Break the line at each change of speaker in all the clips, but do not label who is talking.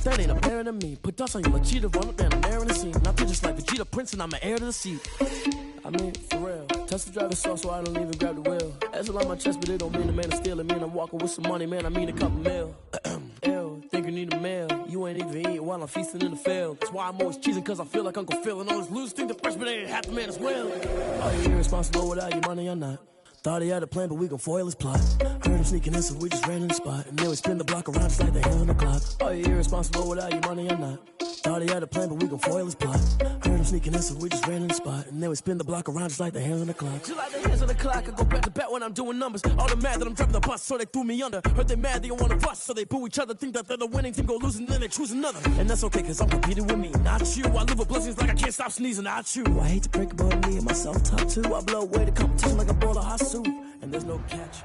That ain't a parent of me. Put dust on you like cheetah, run up and I'm airing the scene. Not just like Vegeta Prince and I'm an heir to the seat. I mean, for real. Touch the driver's sauce so I don't even grab the wheel. That's on my chest, but it don't mean the man is stealing. Mean I'm walking with some money, man. I mean a couple mil. Ew, think you need a meal. You ain't even eating while I'm feasting in the field. That's why I'm always cheesing, cause I feel like Uncle Phil. And all this losers think the freshman ain't half the man as well. Are you irresponsible without your money or not? Thought he had a plan, but we gon' foil his plot. Heard him sneaking in, so we just ran in the spot. And then we spin the block around just like the hands on the clock. Are you irresponsible without your money or not? Thought he had a plan, but we gon' foil his plot. Heard him sneaking in, so we just ran in the spot. And then we spin the block around just like the hands on the clock. Just like the hands on the clock, I go back to back when I'm doing numbers. All the mad that I'm driving the bus, so they threw me under. Heard they mad, they don't wanna bust, so they boo each other. Think that they're the winning team, go losing, then they choose another. And that's okay, cause I'm competing with me, not you. I live with blessings like I can't stop sneezing, not you. I hate to break about me and my self-talk too. I blow away the competition like a bowl of hot soup. And there's no catch.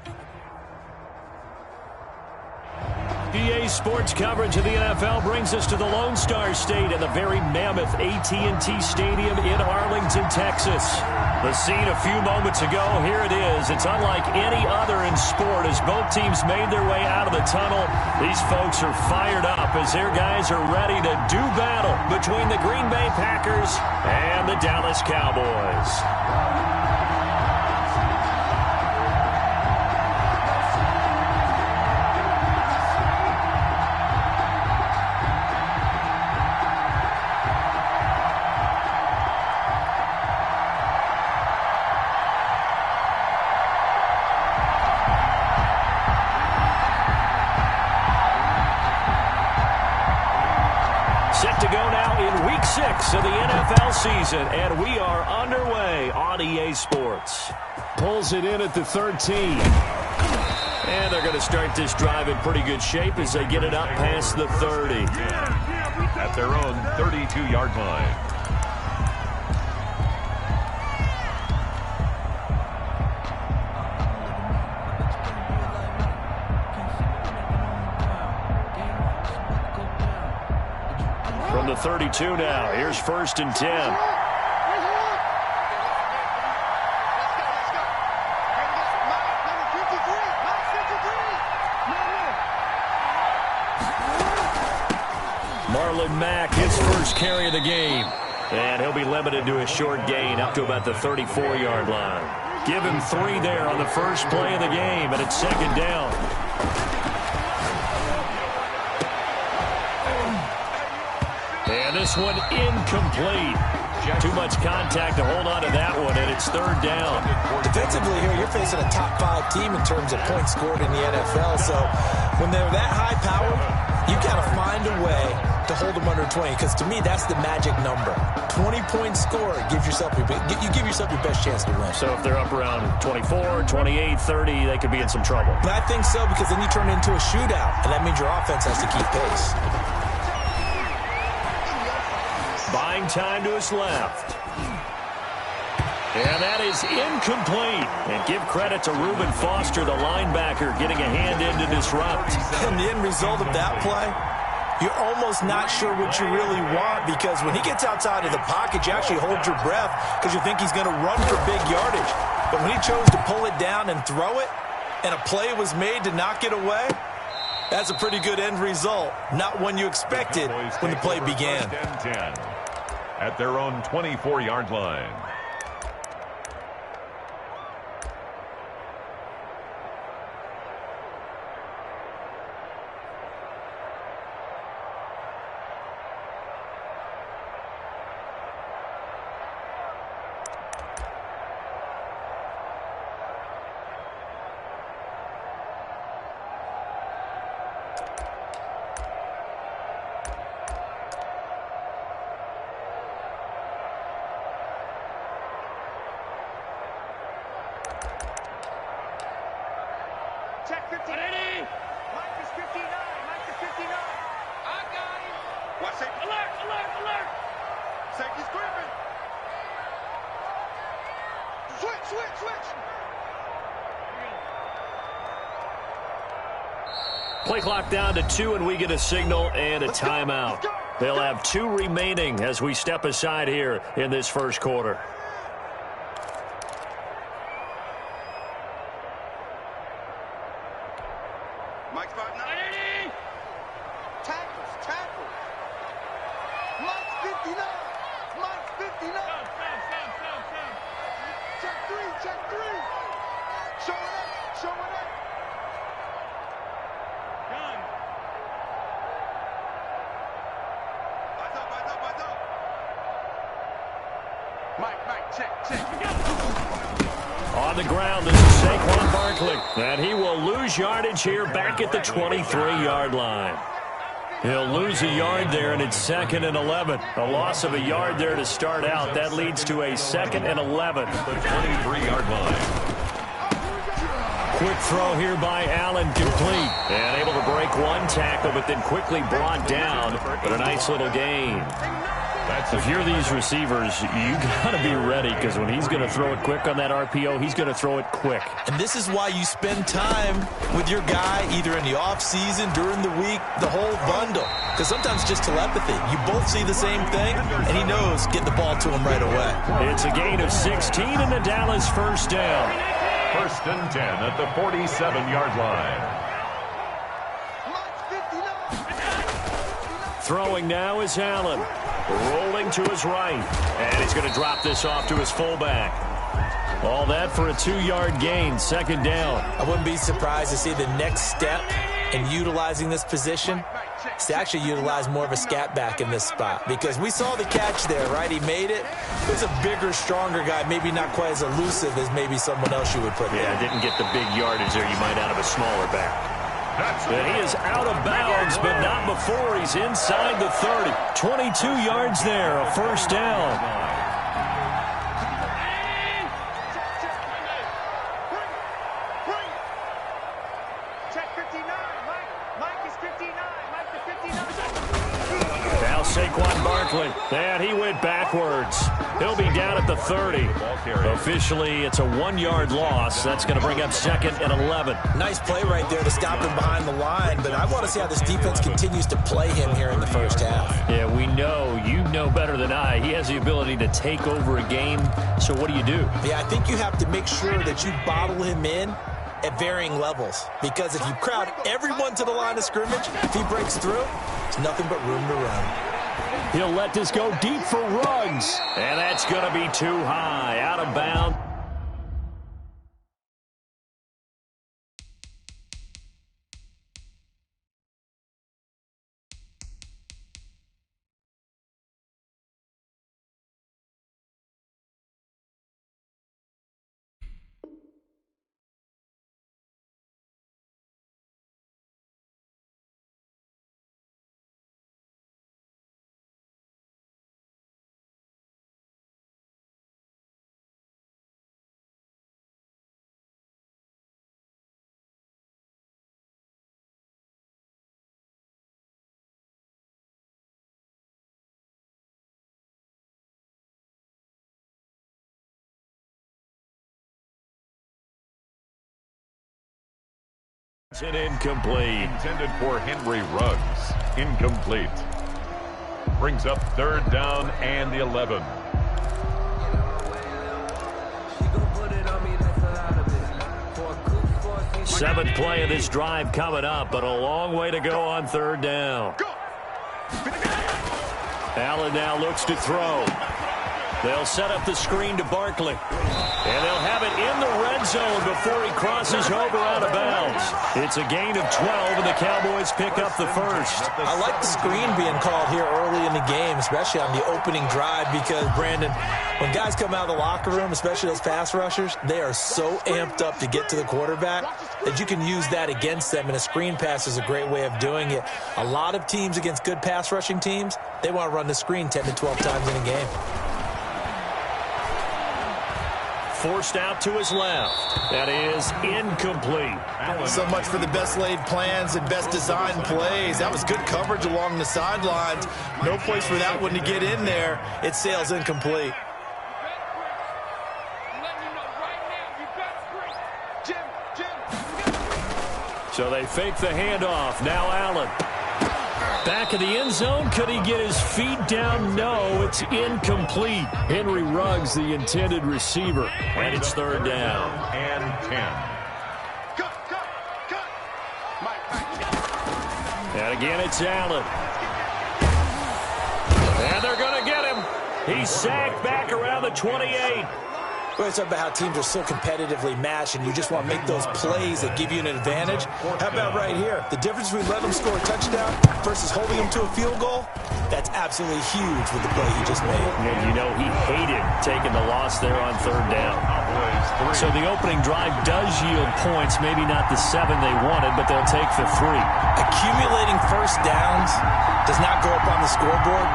EA Sports coverage of the NFL brings us to the Lone Star State and the very mammoth AT&T Stadium in Arlington, Texas. The scene a few moments ago, here it is. It's unlike any other in sport as both teams made their way out of the tunnel. These folks are fired up as their guys are ready to do battle between the Green Bay Packers and the Dallas Cowboys. Of the NFL season, and we are underway on EA Sports. Pulls it in at the 13. And they're going to start this drive in pretty good shape as they get it up past the 30.
At their own 32-yard line.
From the 32 now, here's 1st and 10. Marlon Mack, his first carry of the game. And he'll be limited to a short gain up to about the 34-yard line. Give him 3 there on the first play of the game, and it's 2nd down. And this one incomplete. Too much contact to hold on to that one, and it's 3rd down.
Defensively here, you're facing a top-5 team in terms of points scored in the NFL. So when they're that high power, you got to find a way to hold them under 20, because to me, that's the magic number. 20 points scored, you give yourself your best chance to win.
So if they're up around 24, 28, 30, they could be in some trouble.
But I think so, because then you turn it into a shootout, and that means your offense has to keep pace.
Buying time to his left. And that is incomplete. And give credit to Reuben Foster, the linebacker, getting a hand in to disrupt.
And the end result of that play, you're almost not sure what you really want, because when he gets outside of the pocket, you actually hold your breath because you think he's going to run for big yardage. But when he chose to pull it down and throw it, and a play was made to knock it away, that's a pretty good end result. Not one you expected when the play began.
At their own 24-yard line.
Check 59. Mike is 59. Mike is 59. I got him. What's it? Alert, alert, alert. Safety's gripping. Switch, switch, switch.
Play clock down to 2, and we get a signal and a timeout. They'll have 2 remaining as we step aside here in this first quarter.
Mike's 5'9". Tackles. Mike's 59. Mike's 59. Check three. Show it up. Gun. Eyes up. Mike, check.
On the ground, this is Saquon Barkley. And he will lose yardage here back at the 23-yard line. He'll lose a yard there, and it's 2nd and 11. A loss of a yard there to start out. That leads to a 2nd and 11.
The 23-yard line.
Quick throw here by Allen, complete. And able to break one tackle, but then quickly brought down. But a nice little gain. If you're these receivers, you got to be ready, because when he's going to throw it quick on that RPO, he's going to throw it quick.
And this is why you spend time with your guy either in the offseason, during the week, the whole bundle. Because sometimes just telepathy. You both see the same thing, and he knows get the ball to him right away.
It's a gain of 16 and the Dallas first down.
1st and 10 at the 47-yard line.
Throwing now is Allen. Rolling to his right. And he's going to drop this off to his fullback. All that for a 2-yard gain, 2nd down.
I wouldn't be surprised to see the next step in utilizing this position is to actually utilize more of a scat back in this spot. Because we saw the catch there, right? He made it. He was a bigger, stronger guy, maybe not quite as elusive as maybe someone else you would put there.
Yeah, didn't get the big yardage there you might out of a smaller back. And he is out of bounds, but not before he's inside the 30. 22 yards there, a first down.
Check 59. Mike is 59. Mike is 59.
Now Saquon Barkley. And he went backwards. He'll be down at the 30. Officially, it's a 1-yard loss. That's going to bring up 2nd and 11.
Nice play right there to stop him behind the line, but I want to see how this defense continues to play him here in the first half.
Yeah, we know. You know better than I. He has the ability to take over a game. So what do you do?
Yeah, I think you have to make sure that you bottle him in at varying levels. Because if you crowd everyone to the line of scrimmage, if he breaks through, there's nothing but room to run.
He'll let this go deep for Ruggs. And that's going to be too high. Out of bounds. It's an incomplete.
Intended for Henry Ruggs. Incomplete. Brings up 3rd down and 11.
Seventh play of this drive coming up, but a long way to go on 3rd down. Allen now looks to throw. They'll set up the screen to Barkley. And they'll have it in the red zone before he crosses over out of bounds. It's a gain of 12, and the Cowboys pick up the first.
I like the screen being called here early in the game, especially on the opening drive, because, Brandon, when guys come out of the locker room, especially those pass rushers, they are so amped up to get to the quarterback that you can use that against them, and a screen pass is a great way of doing it. A lot of teams against good pass rushing teams, they want to run the screen 10 to 12 times in a game.
Forced out to his left. That is incomplete.
So much for the best laid plans and best designed plays. That was good coverage along the sidelines. No place for that one to get in there. It sails incomplete.
So they fake the handoff. Now Allen. Back of the end zone. Could he get his feet down? No, it's incomplete. Henry Ruggs, the intended receiver. And it's 3rd down.
And 10.
And again, it's Allen. And they're going to get him. He's sacked back around the 28.
We always talk about how teams are so competitively matched, and you just want to make those plays that give you an advantage. How about right here? The difference between letting them score a touchdown versus holding them to a field goal, that's absolutely huge with the play he just made.
And you know he hated taking the loss there on third down. So the opening drive does yield points, maybe not the 7 they wanted, but they'll take the 3.
Accumulating first downs does not go up on the scoreboard,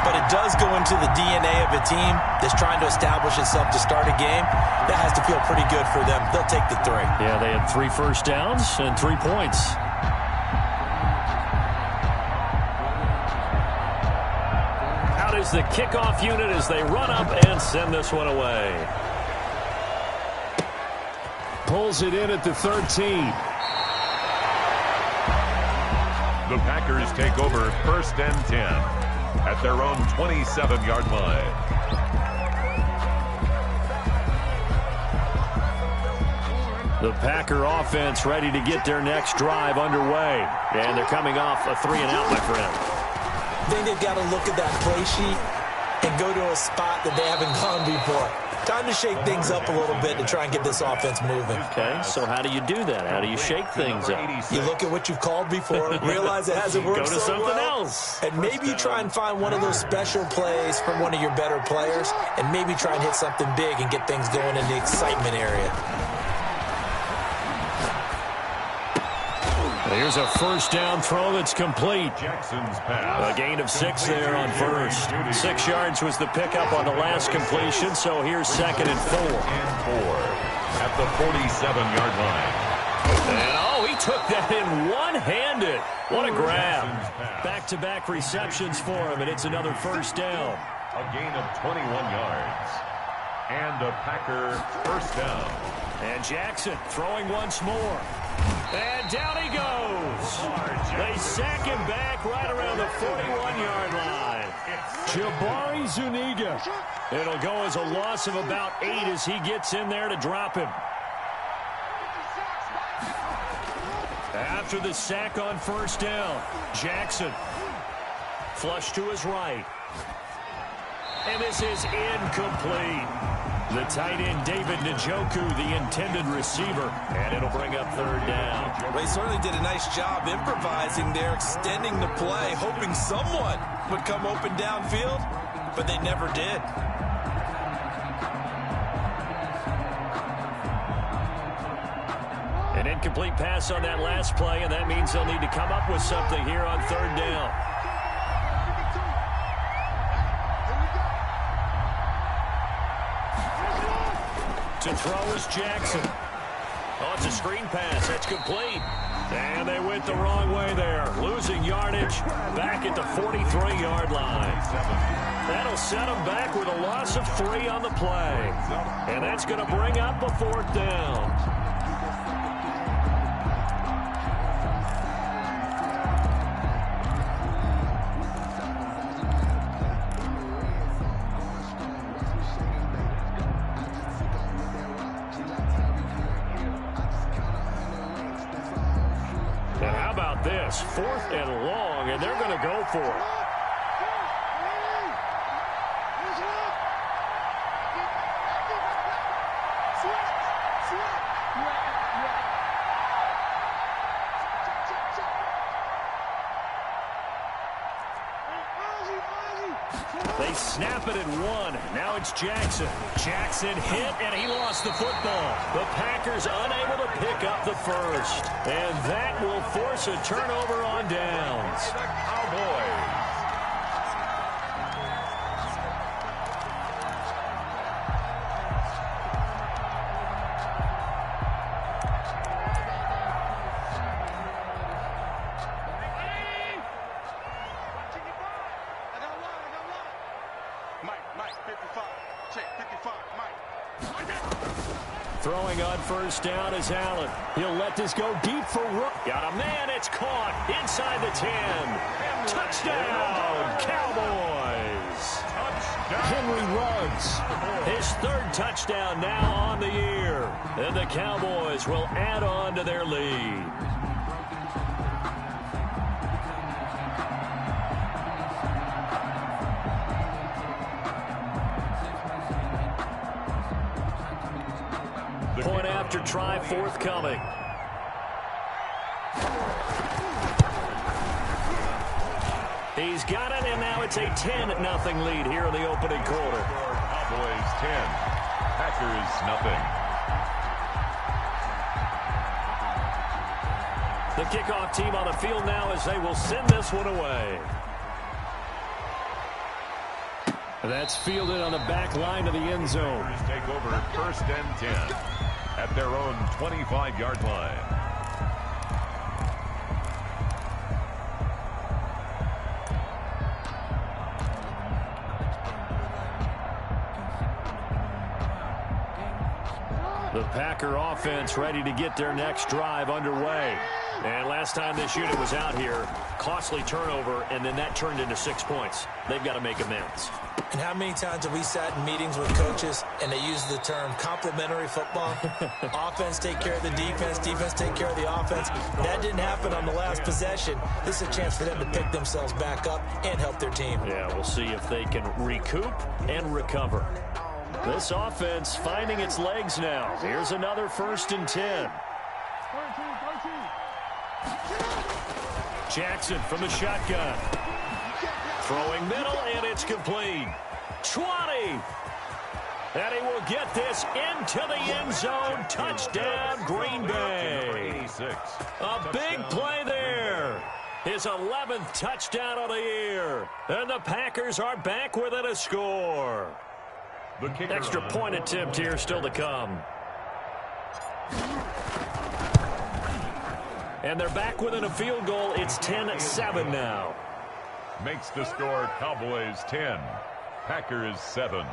but it does go into the DNA of a team that's trying to establish itself to start a game. That has to feel pretty good for them. They'll take the 3.
Yeah, they had 3 first downs and 3 points. Out is the kickoff unit as they run up and send this one away. Pulls it in at the 13.
The Packers take over 1st and 10 at their own 27-yard line.
The Packer offense ready to get their next drive underway. And thee coming off a 3-and-out, my friend.
I think they've got to look at that play sheet and go to a spot that they haven't gone before. Time to shake things up a little bit to try and get this offense moving.
Okay, so how do you do that? How do you shake things up?
You look at what you've called before, realize it hasn't worked
so
so
something
well,
else.
and maybe you try and find one of those special plays from one of your better players, and maybe try and hit something big and get things going in the excitement area.
Here's a first down throw that's complete.
Jackson's pass.
A gain of 6 there on first. 6 yards was the pickup on the last completion, so here's 2nd and 4.
And 4 at the 47-yard line.
And oh, he took that in one-handed. What a grab. Back-to-back receptions for him, and it's another first down.
A gain of 21 yards. And a Packer first down.
And Jackson throwing once more. And down he goes. They sack him back right around the 41-yard line. Jabari Zuniga. It'll go as a loss of about 8 as he gets in there to drop him. After the sack on first down, Jackson. Flush to his right. And this is incomplete. The tight end, David Njoku, the intended receiver. And it'll bring up 3rd down.
They certainly did a nice job improvising there, extending the play, hoping someone would come open downfield, but they never did.
An incomplete pass on that last play, and that means they'll need to come up with something here on 3rd down. To throw is Jackson. Oh, it's a screen pass. That's complete. And they went the wrong way there. Losing yardage back at the 43-yard line. That'll set them back with a loss of 3 on the play. And that's going to bring up a 4th down. This 4th and long, and they're going to go for it. They snap it at 1. Now it's Jackson. Jackson hit, and he lost the football. The Packers unable to pick up the first. And that will force a turnover on downs.
Cowboys.
Throwing on first down is Allen. He'll let this go deep for Rook. Got a man. It's caught inside the 10. Touchdown, Cowboys. Henry Ruggs. His 3rd touchdown now on the year. And the Cowboys will add on to their lead. after try forthcoming. He's got it, and now it's a 10-0 lead here in the opening quarter.
Cowboys 10, Packers nothing.
The kickoff team on the field now as they will send this one away. That's fielded on the back line of the end zone.
Take over 1st and 10 at their own 25-yard line.
The Packer offense ready to get their next drive underway. And last time this unit was out here, costly turnover, and then that turned into 6 points. They've got to make amends.
And how many times have we sat in meetings with coaches and they use the term complementary football? Offense take care of the defense, defense take care of the offense. That didn't happen on the last possession. This is a chance for them to pick themselves back up and help their team.
Yeah, we'll see if they can recoup and recover. This offense finding its legs now. Here's another 1st and 10. Jackson from the shotgun. Throwing middle, and it's complete. 20. And he will get this into the end zone. Touchdown, Green Bay. A big play there. His 11th touchdown of the year. And the Packers are back within a score. Extra point attempt here still to come. And they're back within a field goal. It's 10-7 now.
Makes the score Cowboys 10, Packers 7.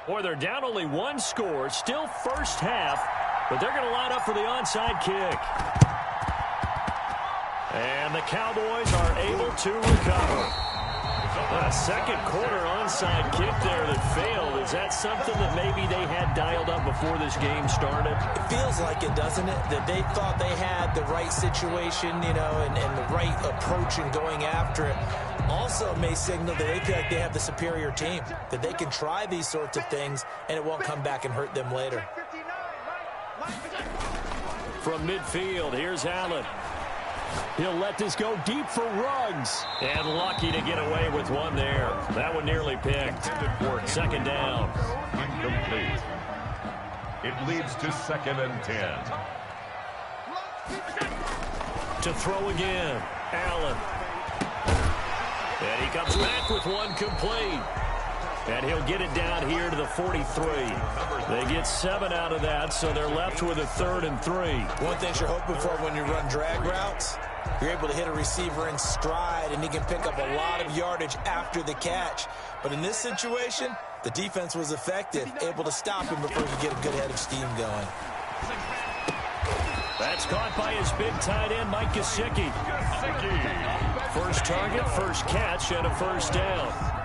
Boy, they're down only one score. Still first half, but they're going to line up for the onside kick. And the Cowboys are able to recover. A second quarter onside kick there that failed. Is that something that maybe they had dialed up before this game started?
It feels like it, doesn't it? That they thought they had the right situation, you know, and the right approach in going after it. Also may signal that they feel like they have the superior team, that they can try these sorts of things and it won't come back and hurt them later.
From midfield, here's Allen. He'll let this go deep for Ruggs. And lucky to get away with one there. That one nearly picked. 2nd down.
Incomplete. It leads to 2nd and 10.
To throw again. Allen. And he comes back with one complete. And he'll get it down here to the 43. They get 7 out of that, so they're left with a 3rd and 3.
One thing you're hoping for when you run drag routes, you're able to hit a receiver in stride, and he can pick up a lot of yardage after the catch. But in this situation, the defense was effective, able to stop him before he could get a good head of steam going.
That's caught by his big tight end, Mike Gesicki. First target, first catch, and a 1st down.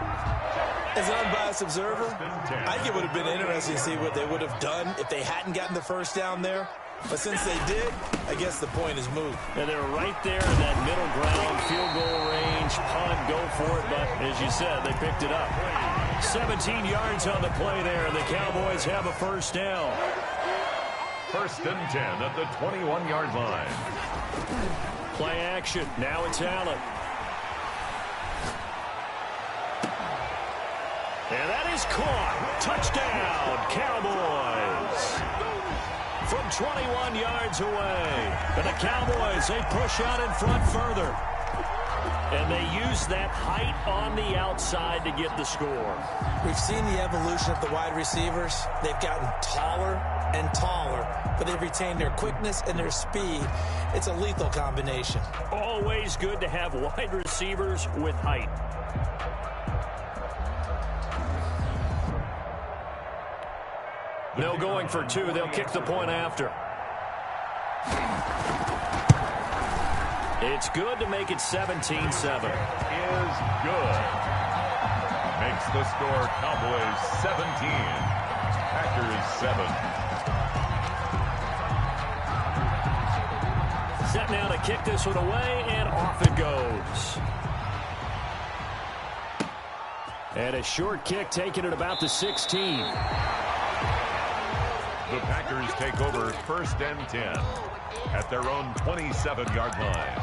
As an unbiased observer, I think it would have been interesting to see what they would have done if they hadn't gotten the 1st down there. But since they did, I guess the point is moved.
And they're right there in that middle ground, field goal range, punt, go for it. But as you said, they picked it up. 17 yards on the play there, and the Cowboys have a 1st down.
1st and 10 at the 21-yard line.
Play action. Now it's Allen. And that is caught. Touchdown, Cowboys. From 21 yards away. And the Cowboys, they push out in front further. And they use that height on the outside to get the score.
We've seen the evolution of the wide receivers. They've gotten taller and taller, but they've retained their quickness and their speed. It's a lethal combination.
Always good to have wide receivers with height. No going for 2. They'll kick the point after. It's good to make it 17-7.
Is good. Makes the score Cowboys 17. Packers 7.
Set now to kick this one away, and off it goes. And a short kick taken at about the 16.
The Packers take over 1st and 10 at their own 27-yard line.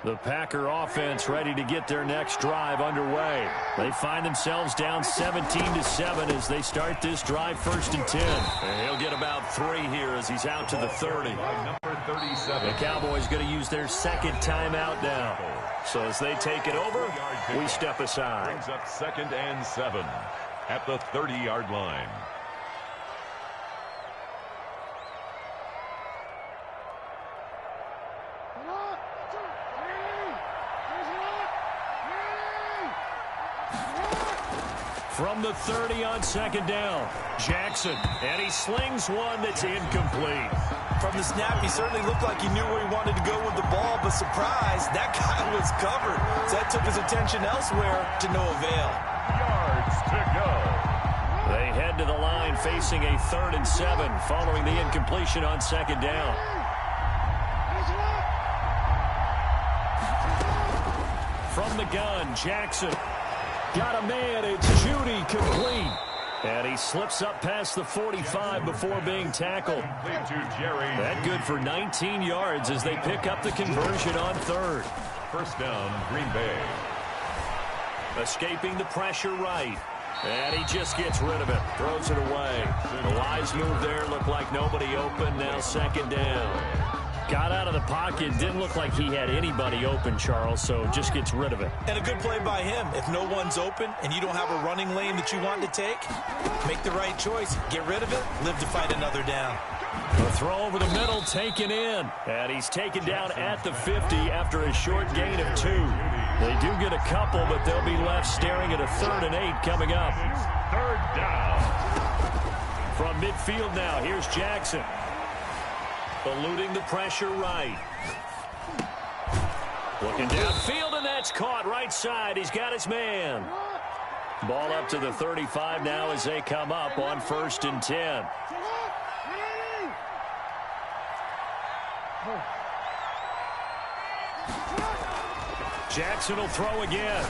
The Packer offense ready to get their next drive underway. They find themselves down 17-7 as they start this drive 1st and 10. And he'll get about 3 here as he's out to the 30.
Number 37.
The Cowboys going to use their second timeout now. So as they take it over, we step aside.
Brings up 2nd and 7 at the 30-yard line.
From the 30 on 2nd down, Jackson, and he slings one that's incomplete.
From the snap, he certainly looked like he knew where he wanted to go with the ball, but surprise, that guy was covered. So that took his attention elsewhere to no avail.
Yards to go.
They head to the line facing a 3rd and 7 following the incompletion on 2nd down. From the gun, Jackson. Got a man, it's Judy, complete. And he slips up past the 45 before being tackled. That good for 19 yards as they pick up the conversion on 3rd.
1st down, Green Bay.
Escaping the pressure right. And he just gets rid of it. Throws it away. A wise move there. Looked like nobody open. Now 2nd down. Got out of the pocket. Didn't look like he had anybody open, Charles, so just gets rid of it.
And a good play by him. If no one's open and you don't have a running lane that you want to take, make the right choice. Get rid of it. Live to fight another down.
The throw over the middle taken in. And he's taken down at the 50 after a short gain of 2. They do get a couple, but they'll be left staring at a 3rd and 8 coming up.
3rd down.
From midfield now, here's Jackson. Eluding the pressure right. Looking downfield, and that's caught right side. He's got his man. Ball up to the 35 now as they come up on 1st and 10. Jackson will throw again.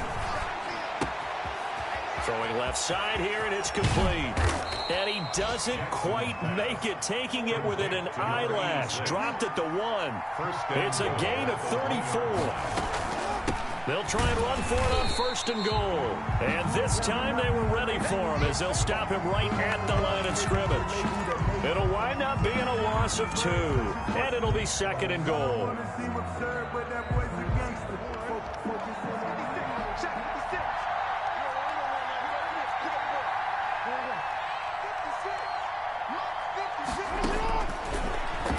Throwing left side here, and it's complete. And he doesn't quite make it, taking it within an eyelash. Dropped at the 1. It's a gain of 34. They'll try and run for it on 1st and goal. And this time they were ready for him as they'll stop him right at the line of scrimmage. It'll wind up being a loss of 2. And it'll be 2nd and goal.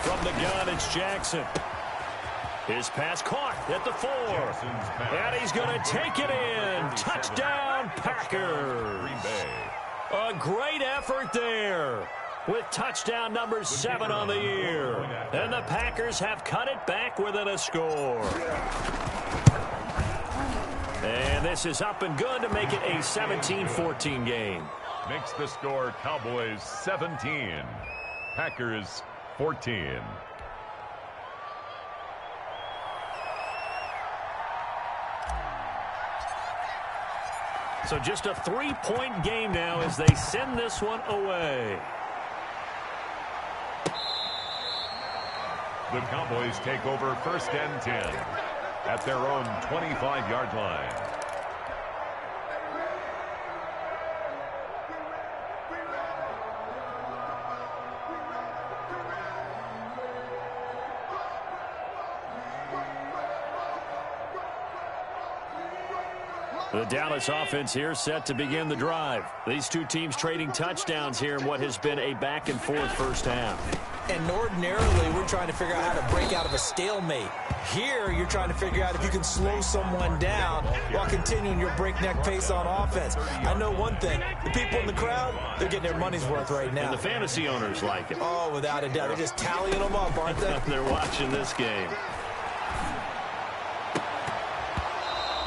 From the gun, it's Jackson. His pass caught at the 4. And he's going to take it in. Touchdown, Packers. A great effort there with touchdown number 7 on the year. And the Packers have cut it back within a score. And this is up and good to make it a 17-14 game.
Makes the score Cowboys 17, Packers 14.
So just a 3-point game now as they send this one away.
The Cowboys take over 1st and 10 at their own 25-yard line.
The Dallas offense here set to begin the drive. These two teams trading touchdowns here in what has been a back-and-forth first half.
And ordinarily, we're trying to figure out how to break out of a stalemate. Here, you're trying to figure out if you can slow someone down while continuing your breakneck pace on offense. I know one thing. The people in the crowd, they're getting their money's worth right now.
And the fantasy owners like it.
Oh, without a doubt. They're just tallying them up, aren't they?
They're watching this game.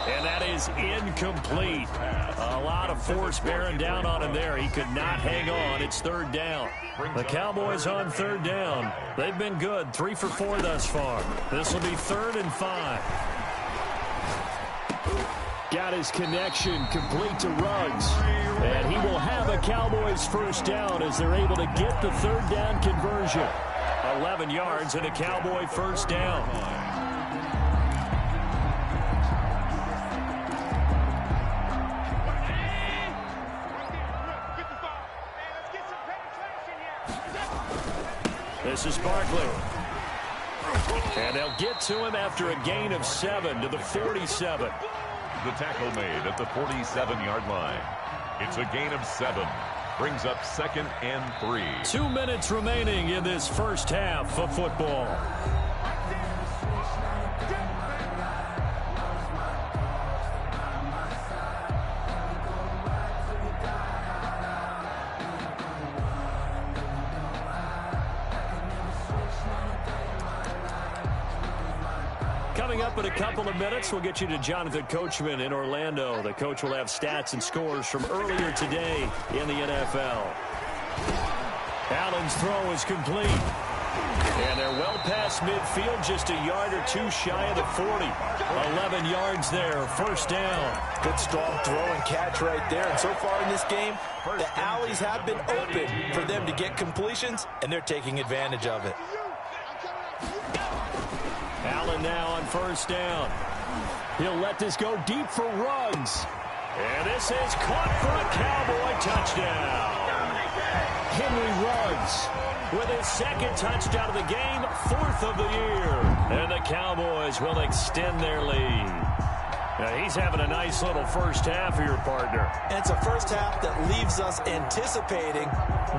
And that is incomplete. A lot of force bearing down on him there. He could not hang on. It's third down. The Cowboys on third down. They've been good. 3 for 4 thus far. This will be 3rd and 5. Got his connection complete to Ruggs. And he will have a Cowboys first down as they're able to get the third down conversion. 11 yards and a Cowboy first down. This is Barkley. And they'll get to him after a gain of 7 to the 47.
The tackle made at the 47-yard line. It's a gain of 7. Brings up 2nd and 3.
2 minutes remaining in this first half of football. Coming up in a couple of minutes, we'll get you to Jonathan Coachman in Orlando. The coach will have stats and scores from earlier today in the NFL. Allen's throw is complete. And they're well past midfield, just a yard or two shy of the 40. 11 yards there, first down.
Good strong throw and catch right there. And so far in this game, the alleys have been open for them to get completions, and they're taking advantage of it.
Allen now on first down. He'll let this go deep for Ruggs. And this is caught for a Cowboy touchdown. Henry Ruggs with his 2nd touchdown of the game, 4th of the year. And the Cowboys will extend their lead. Now he's having a nice little first half here, partner.
And it's a first half that leaves us anticipating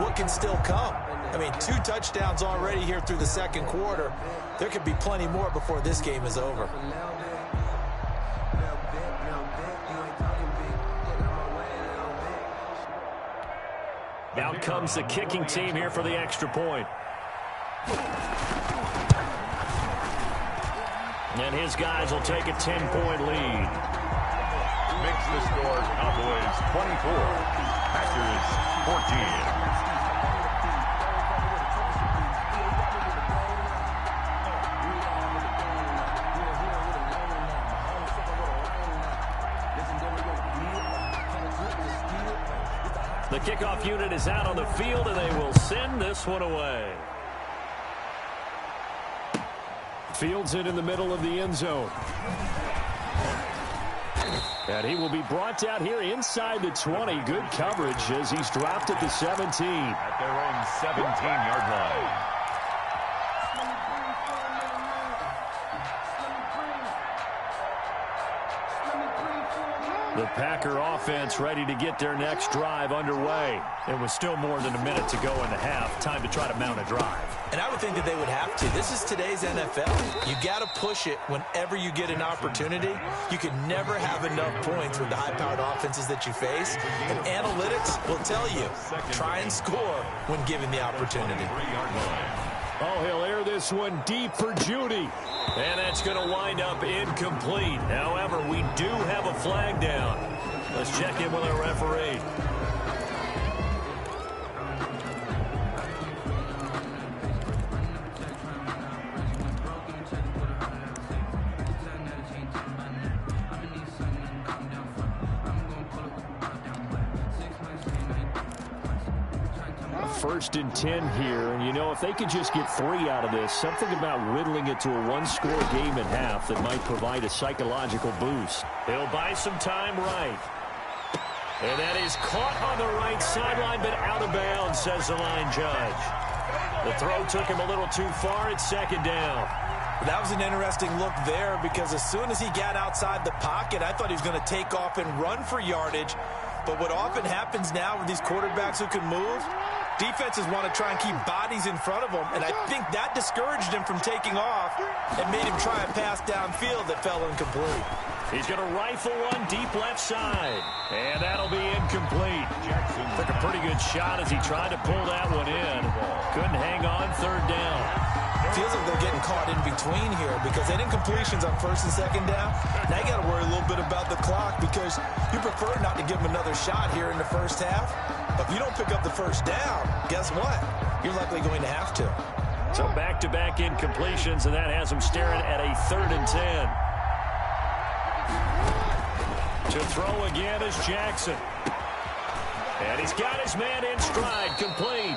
what can still come. I mean, 2 touchdowns already here through the second quarter. There could be plenty more before this game is over.
Out comes the kicking team here for the extra point. And his guys will take a 10-point lead.
Makes the score Cowboys 24, Packers 14.
The kickoff unit is out on the field, and they will send this one away. Fields it in the middle of the end zone. And he will be brought out here inside the 20. Good coverage as he's dropped at the 17.
At their own 17-yard line.
The Packer offense ready to get their next drive underway. It was still more than a minute to go in the half. Time to try to mount a drive.
And I would think that they would have to. This is today's NFL. You got to push it whenever you get an opportunity. You can never have enough points with the high-powered offenses that you face. And analytics will tell you, try and score when given the opportunity.
Oh, he'll air this one deep for Judy. And that's going to wind up incomplete. However, we do have a flag down. Let's check in with our referee. First and 10 here, and you know, if they could just get 3 out of this, something about whittling it to a one-score game at half that might provide a psychological boost. He'll buy some time right. And that is caught on the right sideline, but out of bounds, says the line judge. The throw took him a little too far. It's second down.
That was an interesting look there because as soon as he got outside the pocket, I thought he was going to take off and run for yardage. But what often happens now with these quarterbacks who can move, Defenses want to try and keep bodies in front of him, and I think that discouraged him from taking off and made him try a pass downfield that fell incomplete.
He's going to rifle one deep left side, and that'll be incomplete. Jackson took a pretty good shot as he tried to pull that one in. Couldn't hang on third down.
Feels like they're getting caught in between here because they didn't completions on first and second down. Now you got to worry a little bit about the clock because you prefer not to give them another shot here in the first half. But if you don't pick up the first down, guess what? You're likely going to have to.
So back-to-back incompletions, and that has him staring at a 3rd and 10. To throw again is Jackson. And he's got his man in stride, complete.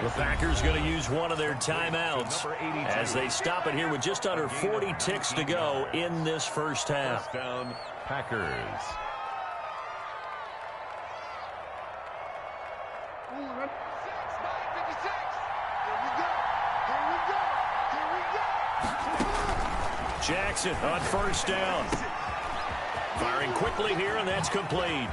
The Packers going to use one of their timeouts as they stop it here with just under 40 ticks to go in this first half.
First down, Packers.
Jackson on first down. Firing quickly here, and that's complete.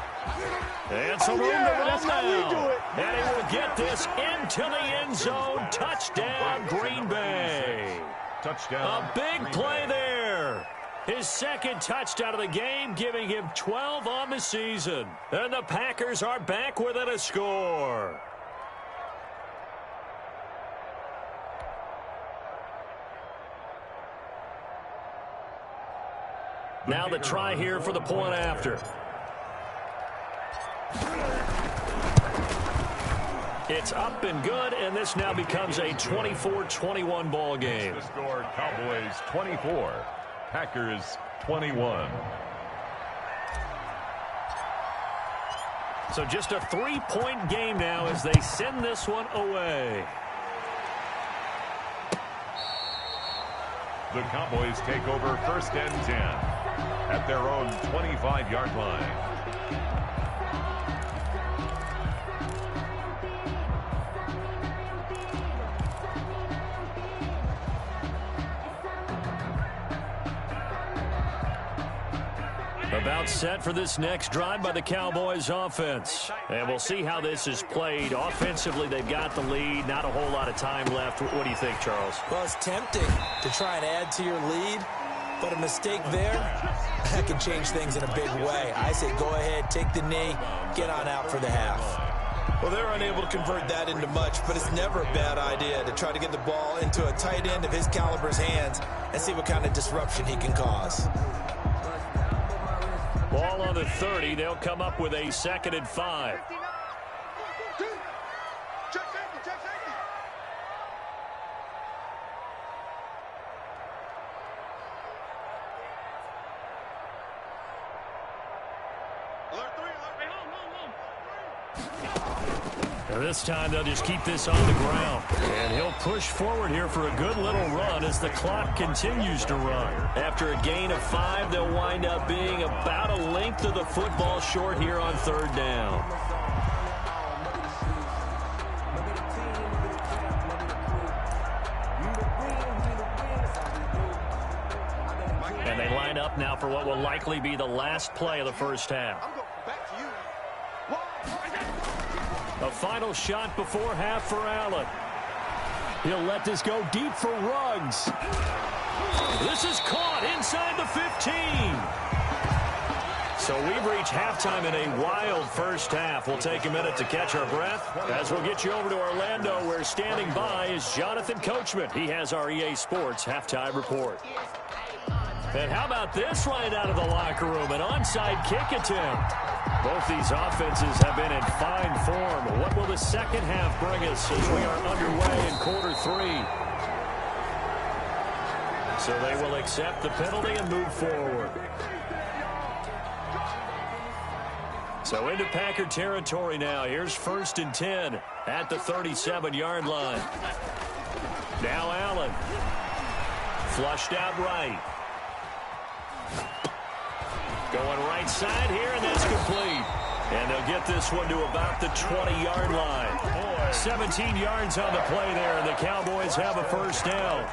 And some room to run now. And he will get this into the end zone. Touchdown, Green Bay.
Touchdown.
A big play there. His second touchdown of the game, giving him 12 on the season. And the Packers are back within a score. Now the try here for the point after. It's up and good, and this now becomes a 24-21 ball game.
The score, Cowboys 24, Packers 21.
So just a 3-point game now as they send this one away.
The Cowboys take over 1st and 10 at their own 25-yard line.
About set for this next drive by the Cowboys offense. And we'll see how this is played. Offensively, they've got the lead. Not a whole lot of time left. What do you think, Charles?
Well, it's tempting to try and add to your lead, but a mistake there, that can change things in a big way. I say go ahead, take the knee, get on out for the half. Well, they're unable to convert that into much, but it's never a bad idea to try to get the ball into a tight end of his caliber's hands and see what kind of disruption he can cause.
Ball on the 30. They'll come up with a 2nd and 5. And this time they'll just keep this on the ground. And he'll push forward here for a good little run as the clock continues to run. After a gain of 5, they'll wind up being about a length of the football short here on 3rd down. And they line up now for what will likely be the last play of the first half. A final shot before half for Allen. He'll let this go deep for Ruggs. This is caught inside the 15. So we've reached halftime in a wild first half. We'll take a minute to catch our breath as we'll get you over to Orlando, where standing by is Jonathan Coachman. He has our EA Sports halftime report. And how about this right out of the locker room? An onside kick attempt. Both these offenses have been in fine form. What will the second half bring us as we are underway in quarter 3? So they will accept the penalty and move forward. So into Packer territory now. Here's 1st and 10 at the 37-yard line. Now Allen. Flushed out right. Going right side here, and that's complete. And they'll get this one to about the 20-yard line. 17 yards on the play there, and the Cowboys have a first down.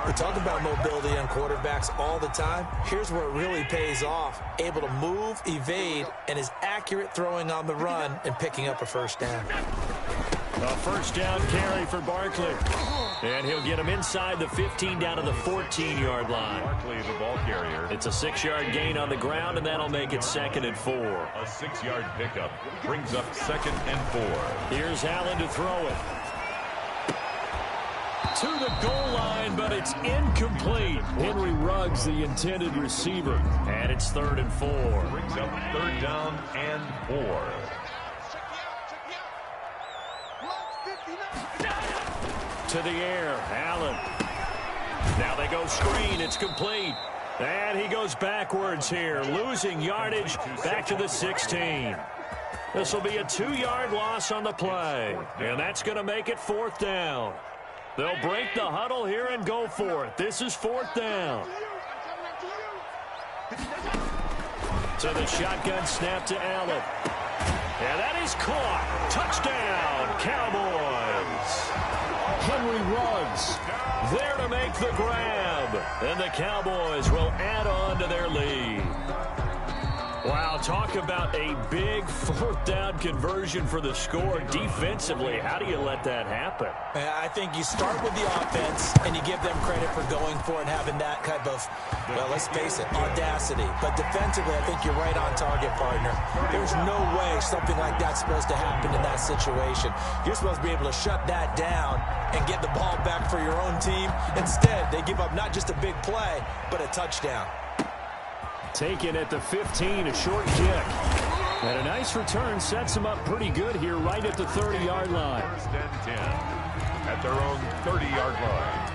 We talk about mobility on quarterbacks all the time. Here's where it really pays off. Able to move, evade, and is accurate throwing on the run and picking up a first down.
A first down carry for Barkley. And he'll get him inside the 15 down to the 14-yard line.
Barkley, the ball carrier.
It's a 6-yard gain on the ground, and that'll make it 2nd and 4.
A 6-yard pickup brings up 2nd and 4.
Here's Allen to throw it. To the goal line, but it's incomplete. Henry Ruggs, the intended receiver. And it's 3rd and 4.
Brings up 3rd down and 4.
To the air, Allen. Now they go screen. It's complete. And he goes backwards here, losing yardage back to the 16. This will be a 2-yard loss on the play. And that's going to make it 4th down. They'll break the huddle here and go for it. This is 4th down. To the shotgun snap to Allen. And that is caught. Touchdown, Cowboys. Henry Ruggs there to make the grab. And the Cowboys will add on to their lead. Wow, talk about a big 4th down conversion for the score. Defensively, how do you let that happen?
I think you start with the offense, and you give them credit for going for it and having that type of, well, let's face it, audacity. But defensively, I think you're right on target, partner. There's no way something like that's supposed to happen in that situation. You're supposed to be able to shut that down and get the ball back for your own team. Instead, they give up not just a big play, but a touchdown.
Taken at the 15, a short kick. And a nice return sets them up pretty good here right at the 30-yard line.
1st and 10 at their own 30-yard line.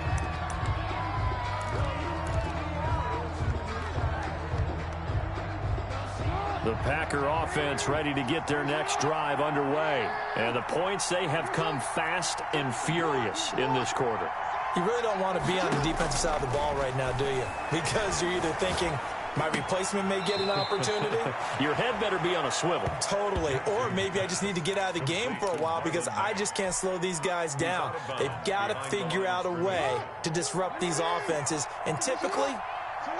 The Packer offense ready to get their next drive underway. And the points, they have come fast and furious in this quarter.
You really don't want to be on the defensive side of the ball right now, do you? Because you're either thinking, my replacement may get an opportunity.
Your head better be on a swivel.
Totally. Or maybe I just need to get out of the game for a while because I just can't slow these guys down. They've got to figure out a way to disrupt these offenses. And typically,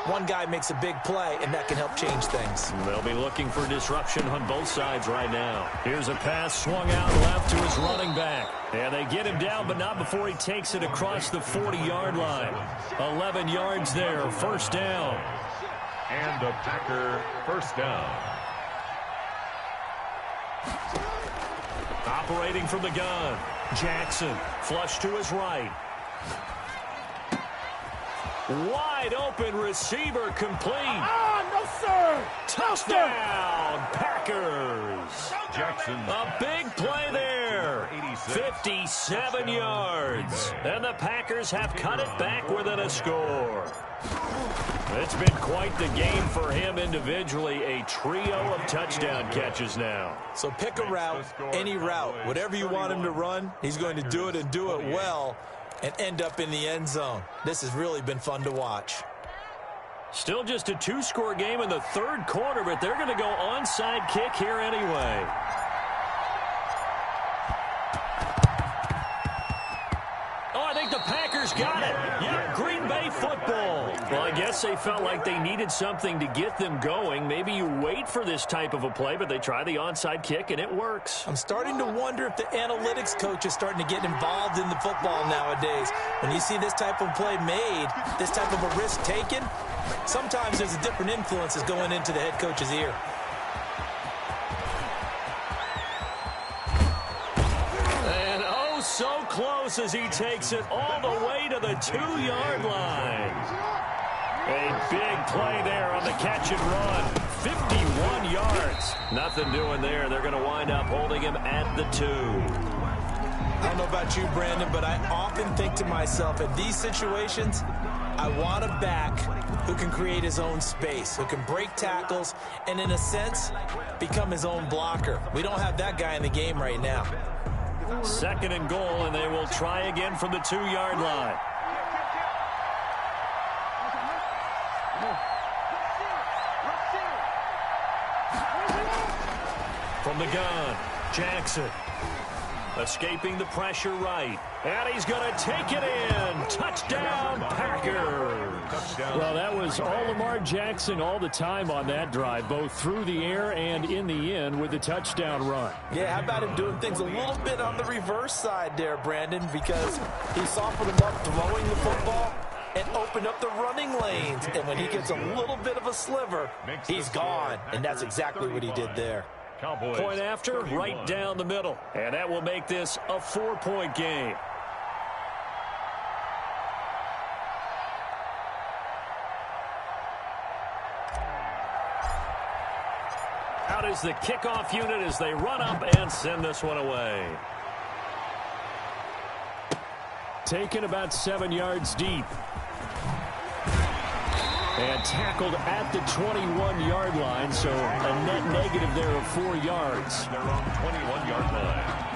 one guy makes a big play, and that can help change things.
They'll be looking for disruption on both sides right now. Here's a pass swung out left to his running back. And they get him down, but not before he takes it across the 40-yard line. 11 yards there, 1st down.
And a Packer 1st down.
Operating from the gun. Jackson, flush to his right. Wide open receiver complete.
No, sir.
Touchdown, Packers.
Jackson.
A big play there. 57 yards. And the Packers have cut it back within a score. It's been quite the game for him individually. A trio of touchdown catches now.
So pick a route, any route. Whatever you want him to run, he's going to do it and do it well and end up in the end zone. This has really been fun to watch.
Still just a 2-score game in the 3rd quarter, but they're going to go onside kick here anyway. Oh, I think the Packers got it. Yeah, Green Bay football. Well, I guess they felt like they needed something to get them going. Maybe you wait for this type of a play, but they try the onside kick, and it works.
I'm starting to wonder if the analytics coach is starting to get involved in the football nowadays. When you see this type of play made, this type of a risk taken, sometimes there's a different influences going into the head coach's ear.
And oh, so close as he takes it all the way to the 2-yard line. A big play there on the catch and run. 51 yards. Nothing doing there. They're going to wind up holding him at the 2.
I don't know about you, Brandon, but I often think to myself, in these situations, I want a back who can create his own space, who can break tackles, and in a sense, become his own blocker. We don't have that guy in the game right now.
2nd and goal, and they will try again from the 2-yard line. From the gun, Jackson. Escaping the pressure right. And he's going to take it in. Touchdown, Packers.
Touchdown.
Well, that was all Lamar Jackson all the time on that drive, both through the air and in the end with the touchdown run.
Yeah, how about him doing things a little bit on the reverse side there, Brandon, because he softened him up throwing the football and opened up the running lanes. And when he gets a little bit of a sliver, he's gone. And that's exactly what he did there.
Cowboys,
Point after,
31.
right down the middle. And that will make this a 4-point game. Out is the kickoff unit as they run up and send this one away. Taken about 7 yards deep. And tackled at the 21-yard line, so a net negative there of 4 yards.
Their own 21-yard line.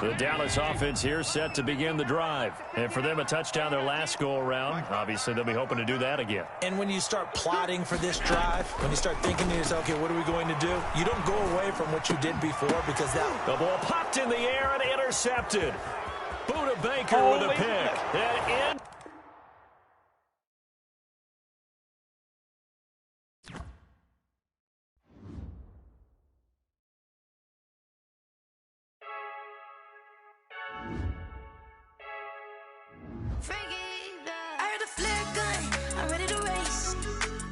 The Dallas offense here set to begin the drive. And for them, a touchdown their last go-around. Obviously, they'll be hoping to do that again.
And when you start plotting for this drive, when you start thinking to yourself, okay, what are we going to do? You don't go away from what you did before because that...
The ball popped in the air and intercepted. Buda Baker with a pick. And in...
I heard a flare gun, I'm ready to race.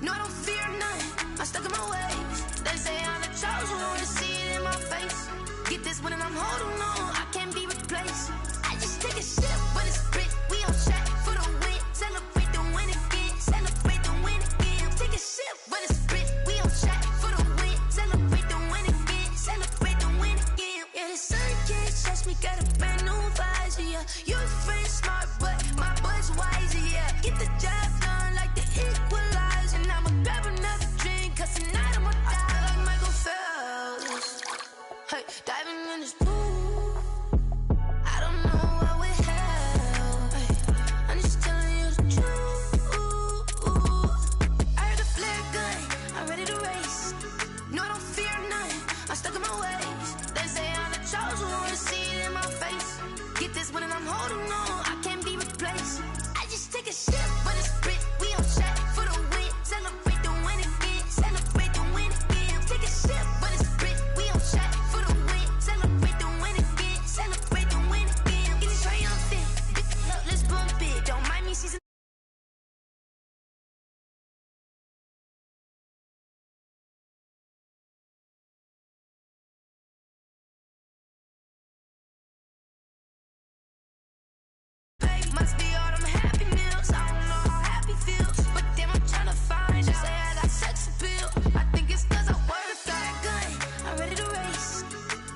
No, I don't fear none, I'm stuck in my ways. They say I'm the chosen one, to see it in my face. Get this one and I'm holding on, I can't be replaced. I just take a sip, but it's grit. We on track for the win. Celebrate the win again, celebrate the win again. Take a sip, but it's grit. We on track for the win. Celebrate the win again, celebrate the win again. Yeah, the sun can't touch me, got a brand new visor, yeah. Your friend's smart, but my boy's wiser, yeah. Get the job done like the equalizer. And I'ma grab another drink, cause tonight I'ma die like Michael Phelps. Hey, diving in this pool, I don't know what would help. Hey, I'm just telling you the truth. I heard a flare gun, I'm ready to race. No, I don't fear none, I'm stuck in my ways. They say I'm the chosen one, to see it in my face. Get this one and I'm holding on, I can't be replaced. I just take a sip, but it's grit. We on track for the win. Celebrate the win again, celebrate the win again. Take a sip, but it's grit. We on track for the win. Celebrate the win again, celebrate the win again. Get it triumphant, look, let's bump it. Don't mind me, season. Must be all them happy meals. I don't know how happy feels, but damn, I'm tryna find. Just say I got sex appeal. I think it's cause I work that gun. I'm ready to race.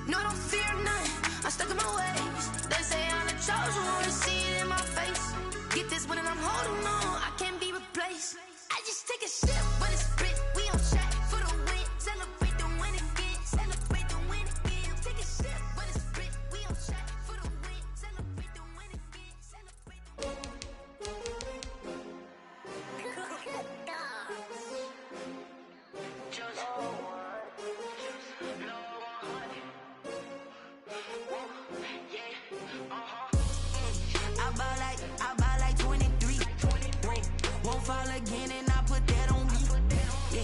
No, I don't fear none, I'm stuck in my ways. They say I'm the chosen one, to see it in my face. Get this one and I'm holding on, I can't be replaced. I just take a sip, but it's grit. We on track for the win. Celebrate the win again, celebrate the win again. Take a sip, but it's grit. We on track for the win. Celebrate the win again, celebrate the win. I ball like 23. Won't fall again and I put that on me. Yeah,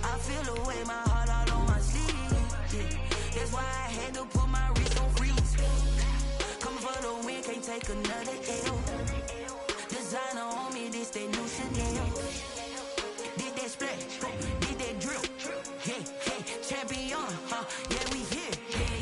I feel the way, my heart all on my sleeve. Yeah, that's why I had to put my wrist on freeze. Coming for the win, can't take another L. Designer on me, this that new Chanel. Did that splash, did that drill. Yeah, champion, yeah, we here.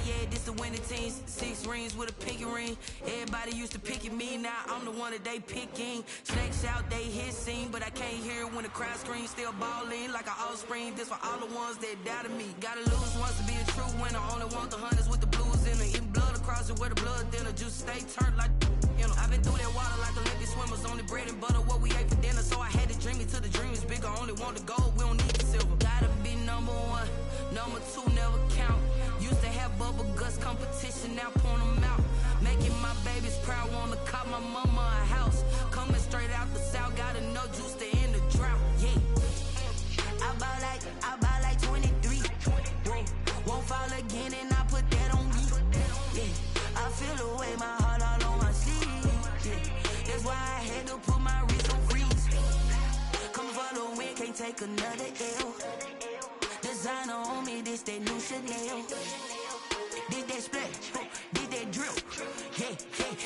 Yeah, this the winning team. 6 rings with a pinky ring. Everybody used to picking me, now I'm the one that they picking. Snakes out, they hit scene, but I can't hear when the crowd screams. Still balling like an offspring. This for all the ones that doubted me. Gotta lose once to be a true winner. Only want the hunters with the blues in it. Even blood across it where the blood thinner. Just stay turned like, you know. I've been through that water like Olympic swimmers. Only bread and butter, what we ate for dinner. So I had to dream it till the dream is bigger. Only want the gold, we don't need the silver. Gotta be number 1, number 2 never count. Used to have bubble guts competition, now point them out. Making my babies proud, wanna cop my mama a house. Coming straight out the south, gotta know juice to end the another L. Designer on me, this that new Chanel. Did that splash, did that drill. Yeah,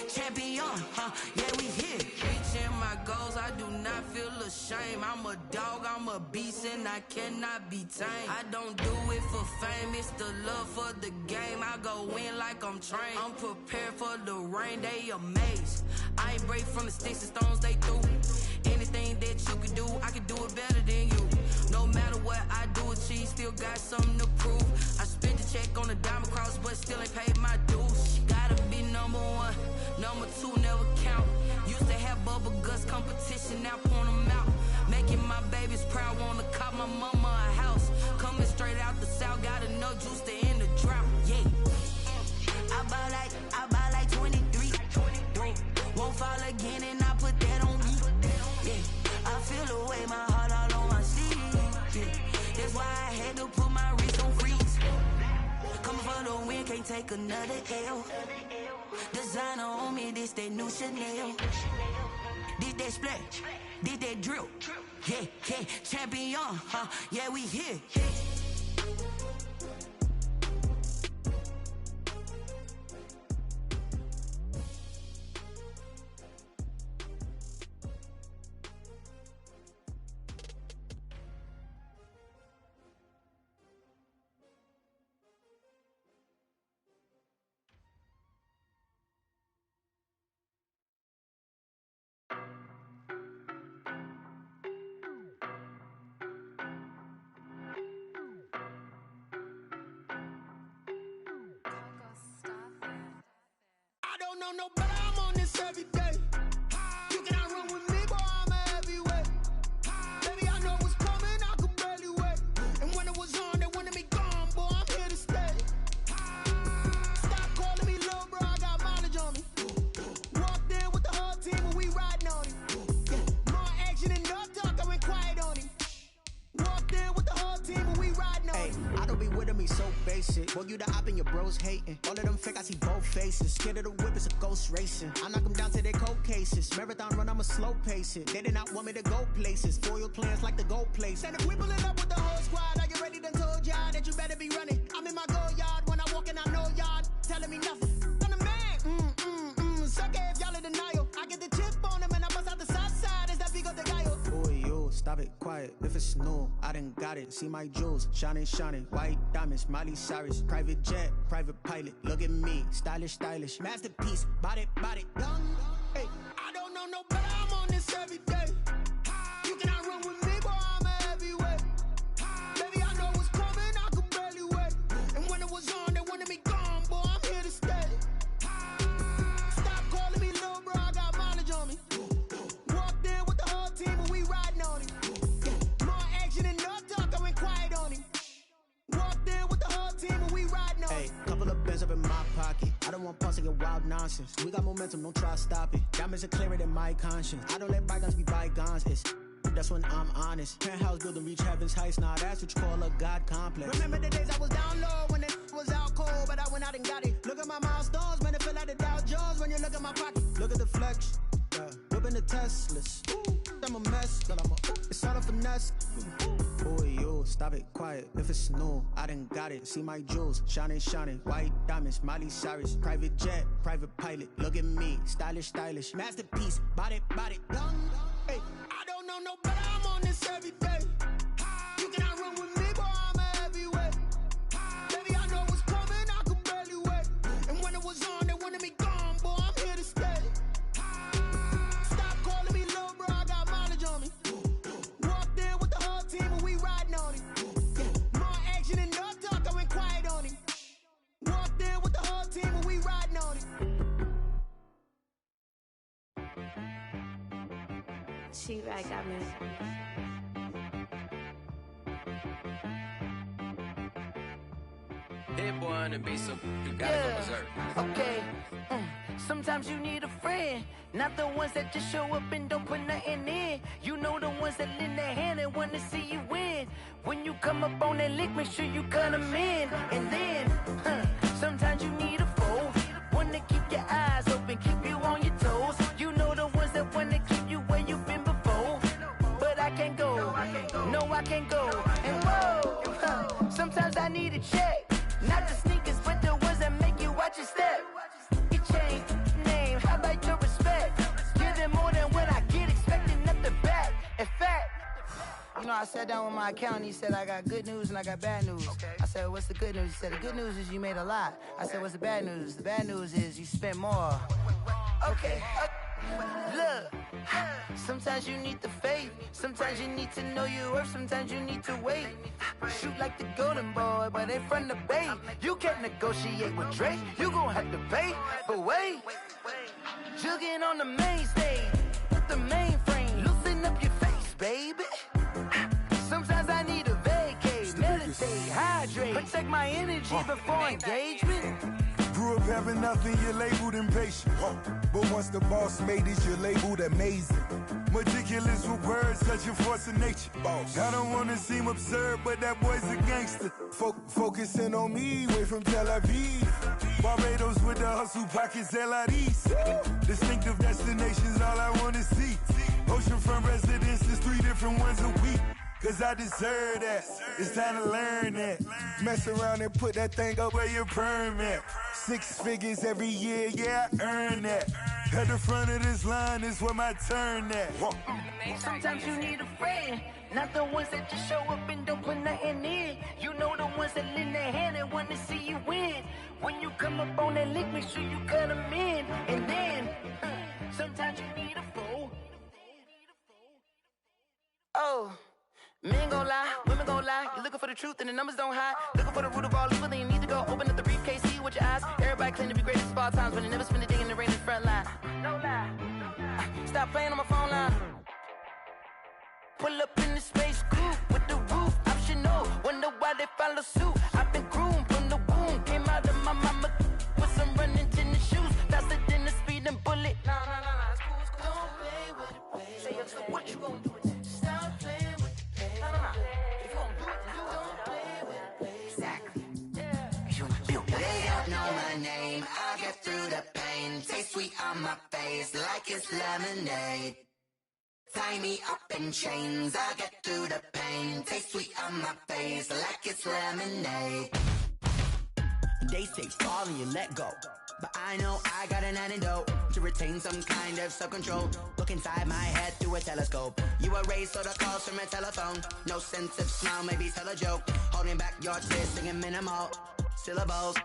champion, yeah, we here. Reaching my goals, I do not feel ashamed. I'm a dog, I'm a beast, and I cannot be tamed. I don't do it for fame, it's the love for the game. I go in like I'm trained. I'm prepared for the rain, they amazed. I ain't break from the sticks and stones they threw. Anything that you can do, I can do it better than you. No matter what I do, achieve, still got something to prove. I spent the check on the diamond cross, but still ain't paid my dues. Gotta be number one, number two never count. Used to have bubble guts competition, now point them out. Making my babies proud, wanna cop my mama a house. Coming straight out the south, got enough juice to end the drought. Yeah, I buy like 23. Won't fall again, and I put that on me. Yeah, I feel the way, my heart all on my sleeve. Yeah, that's why I had to put my wrist on freeze. Coming for the win, can't take another L. Designer on me, this that new Chanel. Did that splash, did that drill. Yeah, champion, yeah, we here.
No, but I'm on this every day. You cannot run with me, boy, I'm a heavyweight. Baby, I know what's coming, I could barely wait. And when it was on, they wanted me gone, boy, I'm here to stay. Stop calling me little bro, I got mileage on me. Walked in with the whole team and we riding on him. More action and no talk, I went quiet on him. Walked in with the whole team and we riding on him.
I don't be with me so basic. Boy, you the op and your bros hating. All of them fake, I see both faces. Scared of the whip, it's a ghost racing. I knock them down to their cold cases. Marathon run, I'ma slow pace it. They did not want me to go places. Foil plans like the gold place.
And if we pulling up with the whole squad, I get ready done told y'all that you better be running. I'm in my go yard when I walk in, I know y'all telling me nothing. I'm the man, suck it if y'all in denial. I get the chip on them and I bust out the south side. Is that big of the guy?
Boy, yo, stop it, quiet. If it's new, I done got it. See my jewels, shining, white diamonds, Miley Cyrus, private jet, private pilot. Look at me, stylish, masterpiece, body, young.
Hey, I don't know no better, I'm on this every day. You cannot run with me, boy, I'm a heavyweight. Baby, I know what's coming, I could barely wait. And when it was on, they wanted me gone, boy, I'm here to stay. Stop calling me little bro, I got mileage on me. Walked in with the whole team and we riding on him. More action and no talk, I went quiet on him. Walked in with the whole team and we riding on him.
Hey, couple of bands up in my pocket. I don't want pulse to get wild nonsense. We got momentum, don't try to stop it. Diamonds are clearer than my conscience. I don't let bygones be bygones. That's when I'm honest. Penthouse building reach heaven's heights. Nah, that's what you call a God complex.
Remember the days I was down low when it was out cold, but I went out and got it. Look at my milestones, man, it feel like the Dow Jones when you look at my pocket.
Look at the flex, whipping the Teslas. I'm a mess, but it's all a finesse. Boy, yo, stop it, quiet. If it's new, I done got it. See my jewels, shining, white diamonds, Miley Cyrus, private jet, private pilot. Look at me, stylish, masterpiece, body, young.
Hey, I don't know no better, I'm on this every day. You cannot run with me, boy, I'm a heavyweight. Baby, I know what's coming, I could barely wait. And when it was on, they wanted me gone, boy, I'm here to stay. Stop calling me little bro, I got mileage on me. Walked in with the whole team and we riding on him. More action and no talk, I went quiet on him. Walked in with the whole team and we riding on him.
She right, got me.
That boy on the beat, so you gotta go berserk.
Okay. Sometimes you need a friend, not the ones that just show up and don't put nothing in. You know the ones that lend their hand and want to see you win. When you come up on that lick, make sure you cut them in. And then, sometimes you need a foe, one to keep your eyes open, keep you on your toes. You know the ones that want to keep you where you've been before. But I can't go, no, I can't can't go. And whoa, sometimes I need a check. Not the sneakers, but the ones that make you watch your step. Your chain, name, how about your respect? Give them more than what I get, expecting nothing back. In fact, you know, I sat down with my accountant. He said, I got good news and I got bad news. I said, what's the good news? He said, the good news is you made a lot. I said, what's the bad news? The bad news is you spent more. Okay. Look, sometimes you need the faith. Sometimes you need to know your worth. Sometimes you need to wait. Shoot like the golden boy, but they from the bay. You can't negotiate with Drake. You gon' have to pay. But wait, jugging on the main stage with the mainframe. Loosen up your face, baby. Sometimes I need a vacate, meditate, hydrate, protect my energy before engagement.
Grew up having nothing, you're labeled impatient. But once the boss made it, you're labeled amazing. Meticulous with words, such a force of nature. I don't want to seem absurd, but that boy's a gangster. Focusing on me, way from Tel Aviv. Barbados with the hustle pockets, LIDs. Distinctive destinations, all I want to see. Oceanfront residences, 3 different ones a week. Cause I deserve that, it's time to learn that. Mess around and put that thing up where your permit. 6 figures every year, yeah, I earn that. At the front of this line is where my turn at.
Sometimes you need a friend, not the ones that just show up and don't put nothing in. You know the ones that lend their hand and want to see you win. When you come up on that lick, make sure you cut them in. And then, sometimes you need a fool. Oh. Men gon' lie, women gon' lie. You're looking for the truth and the numbers don't hide. Looking for the root of all evil, then you need to go open up the briefcase, see with your eyes. Everybody claim to be greatest of all times, but they never spend a day in the rain in the front line. No lie. Stop playing on my phone line. Pull up in the space coupe with the roof optional. Wonder why they follow suit. I've been groomed from the womb. Came out of my mama with some running tennis shoes. Faster than the speeding bullet. Nah, it's cool, it's cool. Don't play with it, baby. Say so what you gon' do with it? Stop playing with it. If you don't do it, then don't play with it. Exactly.
They don't know my name. I get through the pain. Taste sweet on my face like it's lemonade. Tie me up in chains. I get through the pain. Taste sweet on my face like it's lemonade.
They say fall and you let go, but I know I got an antidote to retain some kind of self-control. Look inside my head through a telescope. You erase all the calls from a telephone. No sense of smile, maybe tell a joke. Holding back your tears, singing minimal syllables.